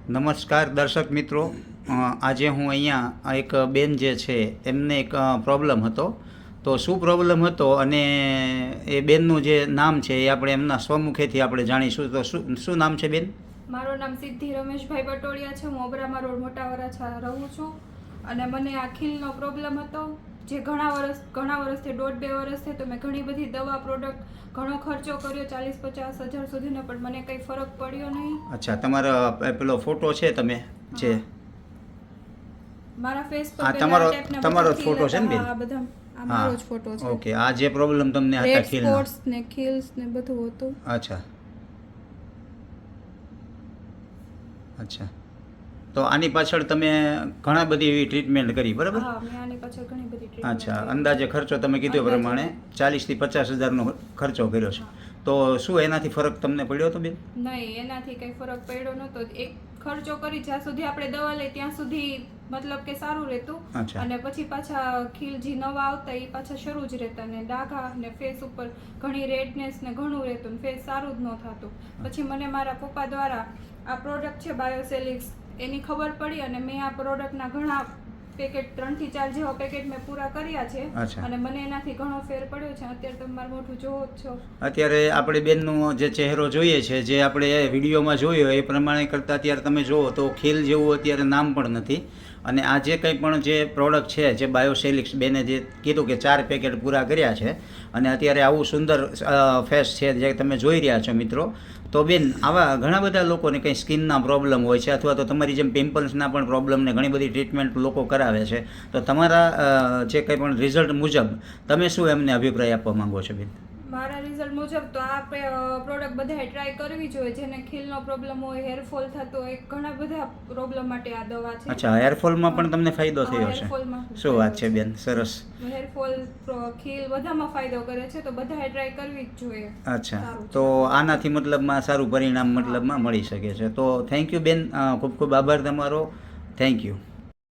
નમસ્કાર દર્શક મિત્રો, આજે હું અહીંયા એક બેન જે છે એમને એક પ્રોબ્લેમ હતો. તો શું પ્રોબ્લેમ હતો અને એ બેનનું જે નામ છે એ આપણે એમના સ્વમુખેથી આપણે જાણીશું. તો શું નામ છે બેન? મારું નામ સિદ્ધિ રમેશભાઈ પટોળિયા છે. હું ઓબરામા રોડ મોટા વરાછા રહું છું અને મને આ ખીલનો પ્રોબ્લેમ હતો જે ઘણા વર્ષથી 1.5-2 વર્ષથી. તો મેં ઘણી બધી દવા પ્રોડક્ટ ઘણો ખર્ચો કર્યો, 40-50 હજાર સુધીનો, પણ મને કંઈ ફરક પડ્યો નહીં. અચ્છા, તમારો પેલો ફોટો છે તમે જે મારા ફેસ પર તમારો જ ફોટો છે ને બેન? આ બધા આ મારો જ ફોટો છે. ઓકે, આ જે પ્રોબ્લેમ તમને હતા ખીલનો, સ્પોટ્સ ને ખીલ્સ ને બધું હતું. અચ્છા અચ્છા. તો આની પાછળ તમે ઘણા બધી એવી ટ્રીટમેન્ટ કરી, બરાબર? હા, મેં આની પાછળ ઘણી બધી ટ્રીટમેન્ટ. અચ્છા, અંદાજે ખર્ચો તમે કીધું પ્રમાણે 40-50 હજારનો ખર્ચો કર્યો છે. તો શું એનાથી ફરક તમને પડ્યો હતો બેન? નહીં, એનાથી કંઈ ફરક પડ્યો નહોતો. એક ખર્ચો કરી જ્યાં સુધી આપણે દવા લઈએ ત્યાં સુધી મતલબ કે સારું રહેતું, અને પછી પાછા ખીલ જે નવા આવતા એ પાછા શરૂ જ રહેતા, ને ડાઘા ને ફેસ ઉપર ઘણી રેડનેસ ને ઘણું રહેતું, ને ફેસ સારું જ ન થતું. પછી મને મારા પપ્પા દ્વારા આ પ્રોડક્ટ છે બાયોસેલિક્સ એની ખબર પડી, અને મેં આ પ્રોડક્ટના ઘણા પેકેટ 3-4 જેવા પેકેટ મેં પૂરા કર્યા છે, અને મને એનાથી ઘણો ફેર પડ્યો છે. અત્યારે તમે મારું મોઢું જોવો જ છો. અત્યારે આપણે બેનનો જે ચહેરો જોઈએ છે, જે આપણે વિડીયોમાં જોયો એ પ્રમાણે કરતાં અત્યારે તમે જુઓ તો ખીલ જેવું અત્યારે નામ પણ નથી. અને આ જે કંઈ પણ જે પ્રોડક્ટ છે, જે બાયોસેલિક્સ બેને જે કીધું કે 4 પેકેટ પૂરા કર્યા છે, અને અત્યારે આવું સુંદર ફેસ છે જે તમે જોઈ રહ્યા છો મિત્રો. તો બેન, આવા ઘણા બધા લોકોને કંઈ સ્કિનના પ્રોબ્લેમ હોય છે, અથવા તો તમારી જેમ પિમ્પલ્સના પણ પ્રોબ્લેમને ઘણી બધી ટ્રીટમેન્ટ લોકો કરાવે છે. તો તમારા જે કંઈ પણ રિઝલ્ટ મુજબ તમે શું એમને અભિપ્રાય આપવા માંગો છો બેન? મારા રિઝલ્ટ મુજબ તો આ પ્રોડક્ટ બધાએ ટ્રાય કરવી જોઈએ. જેને ખીલનો પ્રોબ્લેમ હોય, હેરફોલ થતો હોય, ઘણા બધા પ્રોબ્લેમ માટે આ દવા છે. અચ્છા, હેરફોલમાં પણ તમને ફાયદો થયો છે? શું વાત છે બેન, સરસ. હેરફોલ, ખીલ બધામાં ફાયદો કરે છે, તો બધાએ ટ્રાય કરવી જ જોઈએ. અચ્છા, તો આનાથી મતલબમાં સારું પરિણામ મતલબમાં મળી શકે છે. તો થેન્ક યુ બેન, ખૂબ ખૂબ આભાર તમારો. Thank you.